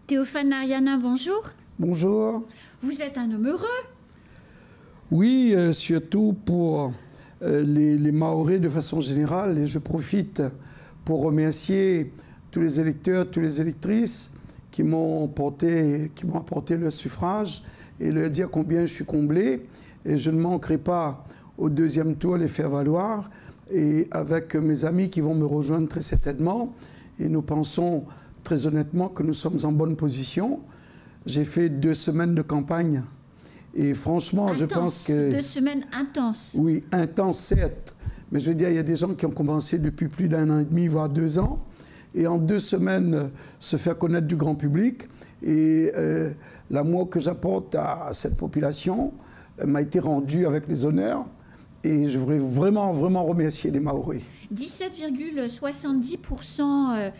Théophane Ariana, bonjour. Bonjour. Vous êtes un homme heureux. Oui, surtout pour les Mahorais de façon générale. Et je profite pour remercier tous les électeurs, toutes les électrices qui m'ont apporté le suffrage et leur dire combien je suis comblé. Et je ne manquerai pas au deuxième tour les faire valoir. Et avec mes amis qui vont me rejoindre très certainement. Et nous pensons très honnêtement que nous sommes en bonne position. J'ai fait 2 semaines de campagne. Et franchement, intense, je pense que... 2 semaines intenses. Oui, intense, certes. Mais je veux dire, il y a des gens qui ont commencé depuis plus d'1 an et demi, voire 2 ans. Et en 2 semaines, se faire connaître du grand public. Et l'amour que j'apporte à cette population m'a été rendu avec les honneurs. Et je voudrais vraiment, vraiment remercier les Mahorais. 17,70%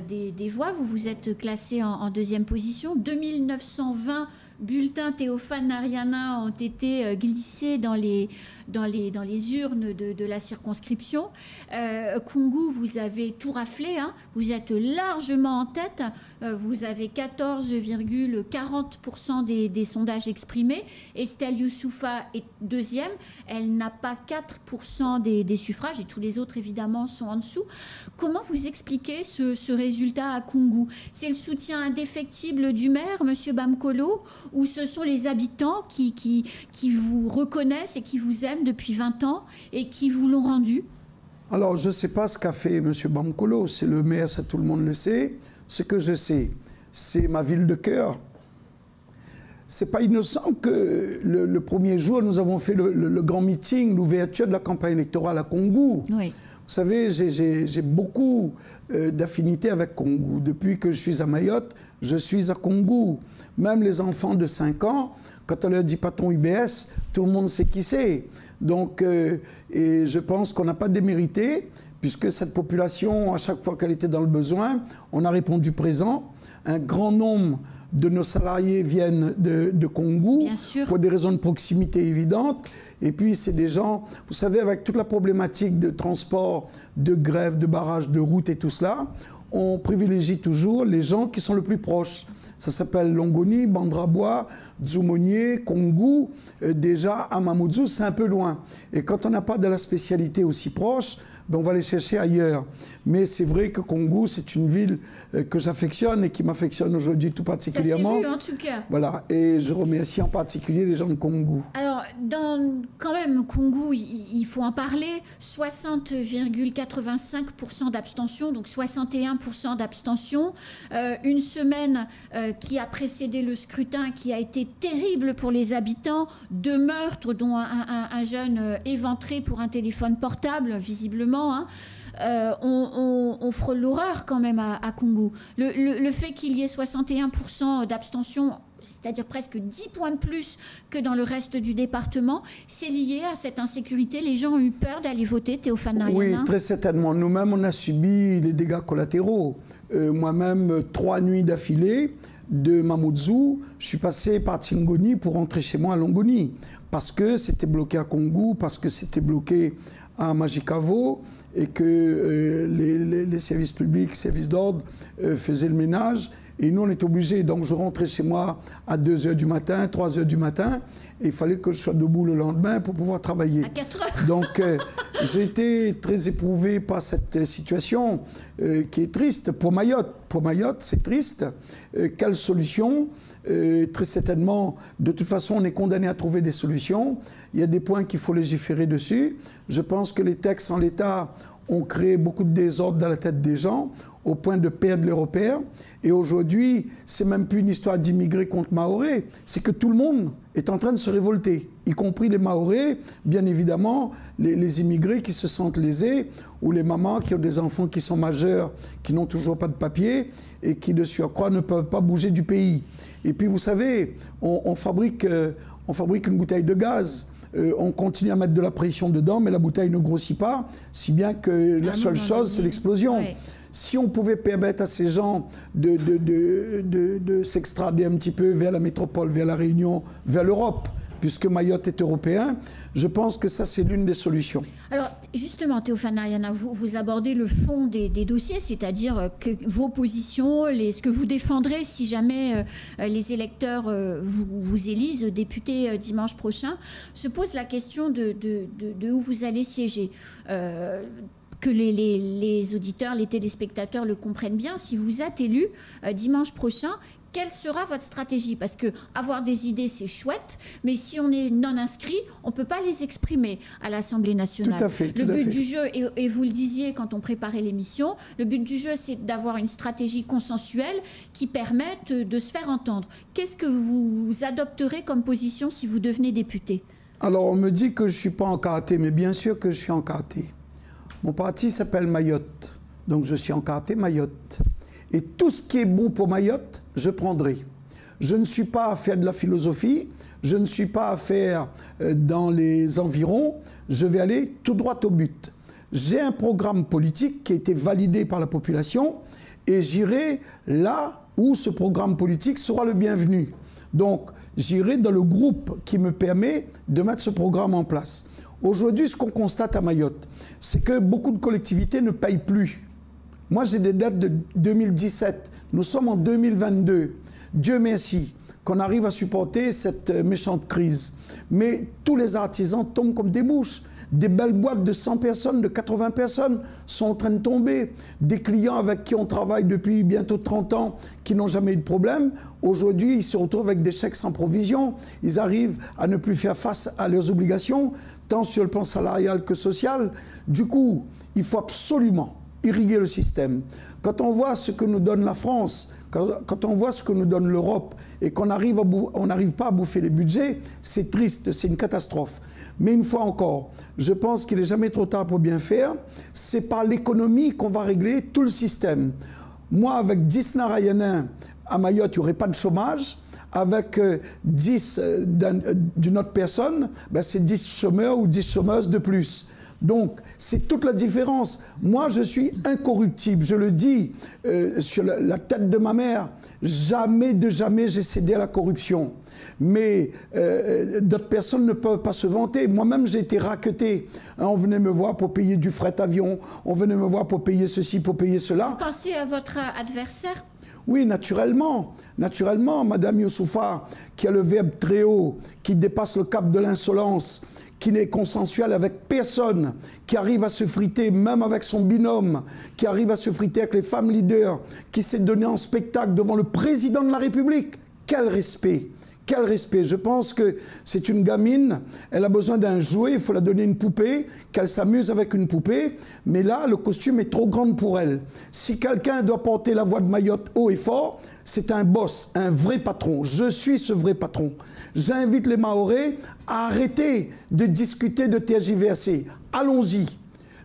des voix, vous vous êtes classé en 2e position. 2920 bulletins Théophane Ariana ont été glissés dans les urnes de la circonscription. Koungou, vous avez tout raflé, hein. Vous êtes largement en tête. Vous avez 14,40% des sondages exprimés. Estelle Youssoufa est 2e. Elle n'a pas 4% des suffrages et tous les autres, évidemment, sont en dessous. Comment vous expliquez ce résultat à Koungou? C'est le soutien indéfectible du maire, M. Bamkolo, ou ce sont les habitants qui vous reconnaissent et qui vous aiment depuis 20 ans et qui vous l'ont rendu? Alors, je ne sais pas ce qu'a fait M. Bamkolo, c'est le maire, ça tout le monde le sait. Ce que je sais, c'est ma ville de cœur. Ce n'est pas innocent que le premier jour, nous avons fait le grand meeting, l'ouverture de la campagne électorale à Koungou. Oui. Vous savez, j'ai beaucoup d'affinités avec Koungou. Depuis que je suis à Mayotte, je suis à Koungou. Même les enfants de 5 ans, quand on leur dit patron UBS, tout le monde sait qui c'est. Donc, et je pense qu'on n'a pas démérité, puisque cette population, à chaque fois qu'elle était dans le besoin, on a répondu présent. Un grand nombre de nos salariés viennent de Koungou, pour des raisons de proximité évidentes. Et puis, c'est des gens, vous savez, avec toute la problématique de transport, de grève, de barrage, de route et tout cela, on privilégie toujours les gens qui sont le plus proches. Ça s'appelle Longoni, Bandrabois, Dzoumonier, Koungou. Déjà, à Mamoudzou, c'est un peu loin. Et quand on n'a pas de la spécialité aussi proche, ben on va les chercher ailleurs. Mais c'est vrai que Koungou, c'est une ville que j'affectionne et qui m'affectionne aujourd'hui tout particulièrement. Ça s'est vu, en tout cas. Voilà, et je remercie en particulier les gens de Koungou. Alors, quand même, Koungou, il faut en parler, 60,85% d'abstention, donc 61% d'abstention. Une semaine qui a précédé le scrutin, qui a été terrible pour les habitants, 2 meurtres, dont un jeune éventré pour un téléphone portable, visiblement. Hein. On frôle l'horreur quand même à Koungou. Le fait qu'il y ait 61% d'abstention, c'est-à-dire presque 10 points de plus que dans le reste du département, c'est lié à cette insécurité. Les gens ont eu peur d'aller voter, Théophane Ariana? Oui, très certainement. Nous-mêmes, on a subi les dégâts collatéraux. Moi-même, 3 nuits d'affilée, de Mamoudzou, je suis passé par Tingoni pour rentrer chez moi à Longoni, parce que c'était bloqué à Koungou, parce que c'était bloqué à Majikavo, et que les services publics, services d'ordre faisaient le ménage. Et nous, on était obligés. Donc, je rentrais chez moi à 2 h du matin, 3 h du matin. Et il fallait que je sois debout le lendemain pour pouvoir travailler. À 4 h. Donc, j'ai été très éprouvé par cette situation qui est triste pour Mayotte. Pour Mayotte, c'est triste. Quelle solution? Très certainement, de toute façon, on est condamné à trouver des solutions. Il y a des points qu'il faut légiférer dessus. Je pense que les textes en l'état ont créé beaucoup de désordre dans la tête des gens, au point de perdre les repères. Et aujourd'hui, c'est même plus une histoire d'immigrés contre Mahorais, c'est que tout le monde est en train de se révolter, y compris les Mahorais, bien évidemment, les immigrés qui se sentent lésés, ou les mamans qui ont des enfants qui sont majeurs, qui n'ont toujours pas de papier, et qui, de surcroît, ne peuvent pas bouger du pays. Et puis, vous savez, on fabrique une bouteille de gaz. On continue à mettre de la pression dedans, mais la bouteille ne grossit pas, si bien que la seule chose, c'est l'explosion. Oui. Si on pouvait permettre à ces gens de s'extrader un petit peu vers la métropole, vers la Réunion, vers l'Europe, puisque Mayotte est européen. Je pense que ça, c'est l'une des solutions. Alors, justement, Théophane Ariana, vous abordez le fond des dossiers, c'est-à-dire que vos positions, ce que vous défendrez si jamais les électeurs vous élisent député dimanche prochain. Se pose la question de où vous allez siéger. Que les auditeurs, les téléspectateurs le comprennent bien. Si vous êtes élu dimanche prochain, quelle sera votre stratégie? Parce que avoir des idées, c'est chouette, mais si on est non inscrit, on ne peut pas les exprimer à l'Assemblée nationale. Tout à fait. Le but du jeu, et vous le disiez quand on préparait l'émission, le but du jeu, c'est d'avoir une stratégie consensuelle qui permette de se faire entendre. Qu'est-ce que vous adopterez comme position si vous devenez député? Alors, on me dit que je ne suis pas en karaté, mais bien sûr que je suis en karaté. Mon parti s'appelle Mayotte, donc je suis en karaté Mayotte. Et tout ce qui est bon pour Mayotte, je prendrai. Je ne suis pas à faire de la philosophie, je ne suis pas à faire dans les environs, je vais aller tout droit au but. J'ai un programme politique qui a été validé par la population et j'irai là où ce programme politique sera le bienvenu. Donc, j'irai dans le groupe qui me permet de mettre ce programme en place. Aujourd'hui, ce qu'on constate à Mayotte, c'est que beaucoup de collectivités ne payent plus. Moi, j'ai des dates de 2017. Nous sommes en 2022. Dieu merci qu'on arrive à supporter cette méchante crise. Mais tous les artisans tombent comme des mouches. Des belles boîtes de 100 personnes, de 80 personnes sont en train de tomber. Des clients avec qui on travaille depuis bientôt 30 ans, qui n'ont jamais eu de problème, aujourd'hui, ils se retrouvent avec des chèques sans provision. Ils arrivent à ne plus faire face à leurs obligations, tant sur le plan salarial que social. Du coup, il faut absolument irriguer le système. Quand on voit ce que nous donne la France, quand on voit ce que nous donne l'Europe et qu'on n'arrive pas à bouffer les budgets, c'est triste, c'est une catastrophe. Mais une fois encore, je pense qu'il n'est jamais trop tard pour bien faire. C'est par l'économie qu'on va régler tout le système. Moi, avec 10 Narayanais à Mayotte, il n'y aurait pas de chômage. Avec 10 d'une autre personne, ben c'est 10 chômeurs ou 10 chômeuses de plus. Donc, c'est toute la différence. Moi, je suis incorruptible. Je le dis sur la tête de ma mère. Jamais de jamais j'ai cédé à la corruption. Mais d'autres personnes ne peuvent pas se vanter. Moi-même, j'ai été raqueté. Hein, on venait me voir pour payer du fret avion. On venait me voir pour payer ceci, pour payer cela. Vous pensez à votre adversaire ? Oui, naturellement. Naturellement, Madame Youssoufa, qui a le verbe très haut, qui dépasse le cap de l'insolence, qui n'est consensuel avec personne, qui arrive à se friter même avec son binôme, qui arrive à se friter avec les femmes leaders, qui s'est donné en spectacle devant le président de la République. Quel respect! Quel respect! Je pense que c'est une gamine, elle a besoin d'un jouet, il faut la donner une poupée, qu'elle s'amuse avec une poupée, mais là, le costume est trop grand pour elle. Si quelqu'un doit porter la voix de Mayotte haut et fort, c'est un boss, un vrai patron. Je suis ce vrai patron. J'invite les Mahorais à arrêter de discuter, de tergiverser. Allons-y.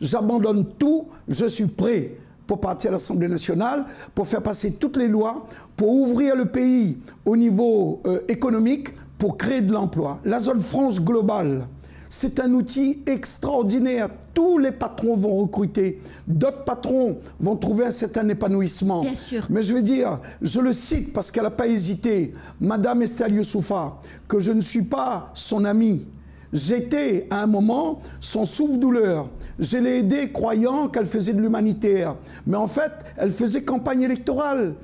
J'abandonne tout, je suis prêt pour partir à l'Assemblée nationale, pour faire passer toutes les lois, pour ouvrir le pays au niveau économique, pour créer de l'emploi. La zone franche globale, c'est un outil extraordinaire. Tous les patrons vont recruter. D'autres patrons vont trouver un certain épanouissement. Bien sûr. Mais je vais dire, je le cite parce qu'elle n'a pas hésité, Madame Estelle Youssoufa, que je ne suis pas son amie. J'étais à un moment son souffle-douleur. Je l'ai aidée croyant qu'elle faisait de l'humanitaire. Mais en fait, elle faisait campagne électorale.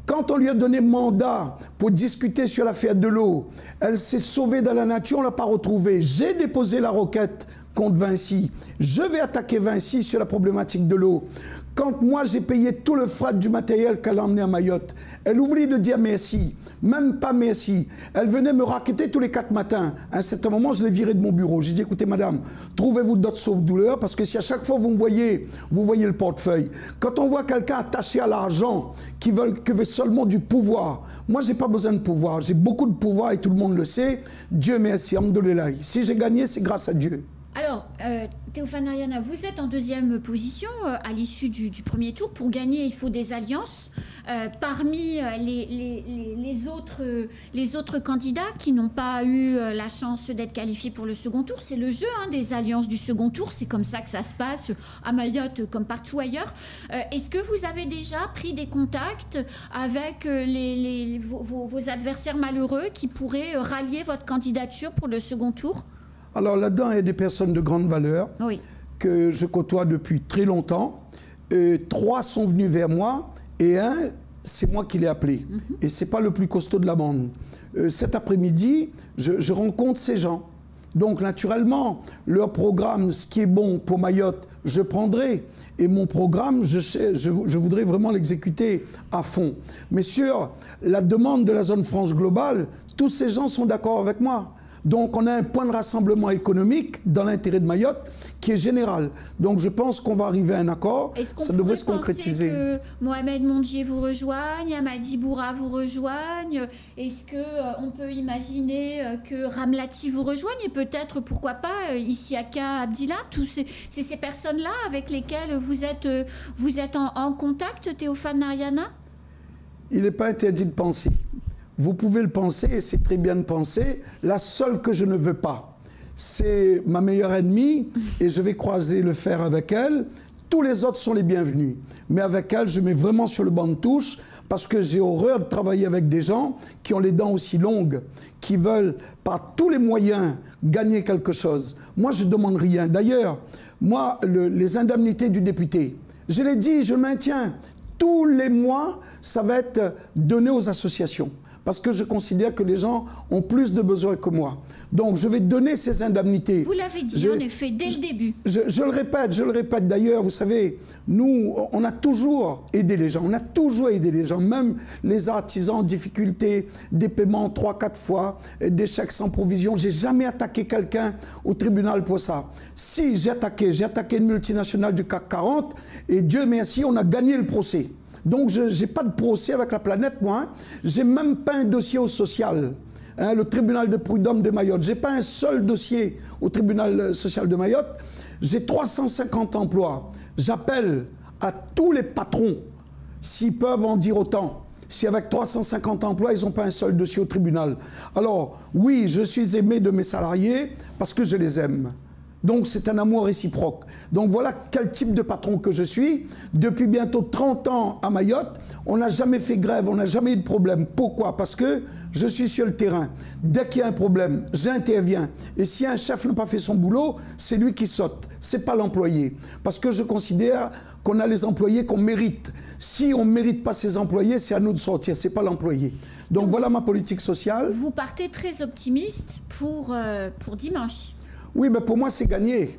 Quand on lui a donné mandat pour discuter sur l'affaire de l'eau, elle s'est sauvée dans la nature, on ne l'a pas retrouvée. J'ai déposé la requête contre Vinci. Je vais attaquer Vinci sur la problématique de l'eau. Quand moi j'ai payé tout le fret du matériel qu'elle a emmené à Mayotte, elle oublie de dire merci, même pas merci. Elle venait me racketter tous les 4 matins. À un certain moment, je l'ai virée de mon bureau. J'ai dit, écoutez madame, trouvez-vous d'autres sauve-douleurs, parce que si à chaque fois vous me voyez, vous voyez le portefeuille. Quand on voit quelqu'un attaché à l'argent, qui veut seulement du pouvoir, moi j'ai pas besoin de pouvoir, j'ai beaucoup de pouvoir et tout le monde le sait. Dieu merci, Alhamdoulilah. Si j'ai gagné, c'est grâce à Dieu. Alors, Théophane Nariana, vous êtes en deuxième position à l'issue du premier tour. Pour gagner, il faut des alliances. Parmi les autres candidats qui n'ont pas eu la chance d'être qualifiés pour le second tour, c'est le jeu des alliances du second tour. C'est comme ça que ça se passe à Mayotte comme partout ailleurs. Est-ce que vous avez déjà pris des contacts avec vos adversaires malheureux qui pourraient rallier votre candidature pour le second tour ? Alors là-dedans, il y a des personnes de grande valeur que je côtoie depuis très longtemps. 3 sont venus vers moi et un, c'est moi qui l'ai appelé. Et ce n'est pas le plus costaud de la bande. Cet après-midi, je rencontre ces gens. Donc naturellement, leur programme, ce qui est bon pour Mayotte, je prendrai. Et mon programme, je voudrais vraiment l'exécuter à fond. Mais sur la demande de la zone franche globale, tous ces gens sont d'accord avec moi. Donc on a un point de rassemblement économique dans l'intérêt de Mayotte qui est général. Donc je pense qu'on va arriver à un accord, ça devrait se concrétiser. Est-ce que Mohamed Mondjié vous rejoigne, Amadi Boura vous rejoigne? Est-ce qu'on peut imaginer que Ramlati vous rejoigne et peut-être, pourquoi pas, Isiaka Abdillah, c'est ces personnes-là avec lesquelles vous êtes en contact, Théophane Nariana? Il n'est pas interdit de penser. Vous pouvez le penser, et c'est très bien de penser. La seule que je ne veux pas, c'est ma meilleure ennemie, et je vais croiser le fer avec elle. Tous les autres sont les bienvenus. Mais avec elle, je mets vraiment sur le banc de touche, parce que j'ai horreur de travailler avec des gens qui ont les dents aussi longues, qui veulent, par tous les moyens, gagner quelque chose. Moi, je ne demande rien. D'ailleurs, moi, les indemnités du député, je l'ai dit, je maintiens. Tous les mois, ça va être donné aux associations. Parce que je considère que les gens ont plus de besoins que moi. Donc, je vais donner ces indemnités. Vous l'avez dit, en effet, dès le début. Je le répète d'ailleurs, vous savez, nous, on a toujours aidé les gens. On a toujours aidé les gens, même les artisans en difficulté, des paiements 3-4 fois, des chèques sans provision. J'ai jamais attaqué quelqu'un au tribunal pour ça. Si, j'ai attaqué une multinationale du CAC 40, et Dieu merci, on a gagné le procès. Donc, je n'ai pas de procès avec la planète, moi. Hein. Je n'ai même pas un dossier au social. Hein, le tribunal de prud'homme de Mayotte. Je n'ai pas un seul dossier au tribunal social de Mayotte. J'ai 350 emplois. J'appelle à tous les patrons, s'ils peuvent en dire autant. Si avec 350 emplois, ils n'ont pas un seul dossier au tribunal. Alors, oui, je suis aimé de mes salariés parce que je les aime. Donc, c'est un amour réciproque. Donc, voilà quel type de patron que je suis. Depuis bientôt 30 ans à Mayotte, on n'a jamais fait grève, on n'a jamais eu de problème. Pourquoi? Parce que je suis sur le terrain. Dès qu'il y a un problème, j'interviens. Et si un chef n'a pas fait son boulot, c'est lui qui saute. Ce n'est pas l'employé. Parce que je considère qu'on a les employés qu'on mérite. Si on ne mérite pas ses employés, c'est à nous de sortir, ce n'est pas l'employé. Donc, voilà ma politique sociale. Vous partez très optimiste pour dimanche. Oui, mais pour moi, c'est gagné.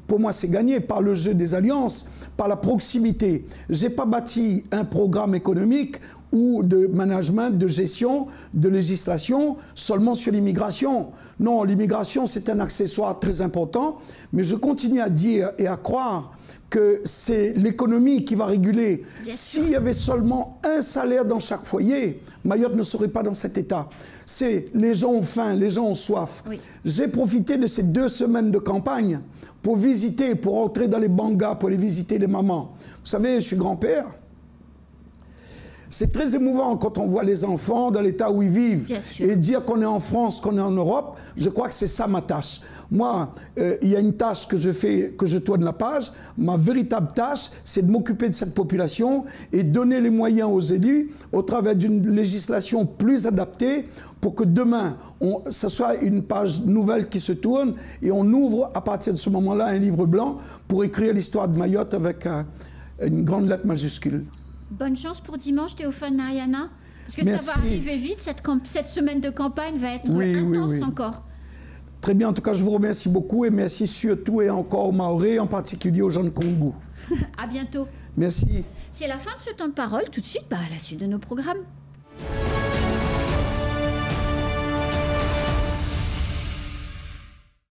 Pour moi, c'est gagné par le jeu des alliances, par la proximité. Je n'ai pas bâti un programme économique ou de management, de gestion, de législation seulement sur l'immigration. Non, l'immigration, c'est un accessoire très important, mais je continue à dire et à croire que c'est l'économie qui va réguler. S'il y avait seulement un salaire dans chaque foyer, Mayotte ne serait pas dans cet état. C'est les gens ont faim, les gens ont soif. Oui. J'ai profité de ces 2 semaines de campagne pour visiter, pour entrer dans les bangas, pour aller visiter les mamans. Vous savez, je suis grand-père. C'est très émouvant quand on voit les enfants dans l'état où ils vivent et dire qu'on est en France, qu'on est en Europe. Je crois que c'est ça ma tâche. Moi, il y a une tâche que je fais, que je tourne la page. Ma véritable tâche, c'est de m'occuper de cette population et donner les moyens aux élus au travers d'une législation plus adaptée pour que demain, ça soit une page nouvelle qui se tourne et on ouvre à partir de ce moment-là un livre blanc pour écrire l'histoire de Mayotte avec une grande lettre majuscule. Bonne chance pour dimanche, Théophane Nariana. Parce que merci. Ça va arriver vite, cette semaine de campagne va être intense encore. Très bien, en tout cas, je vous remercie beaucoup et merci surtout et encore aux Maoré, en particulier aux gens de Congo. À bientôt. Merci. C'est la fin de ce temps de parole. Tout de suite, à la suite de nos programmes.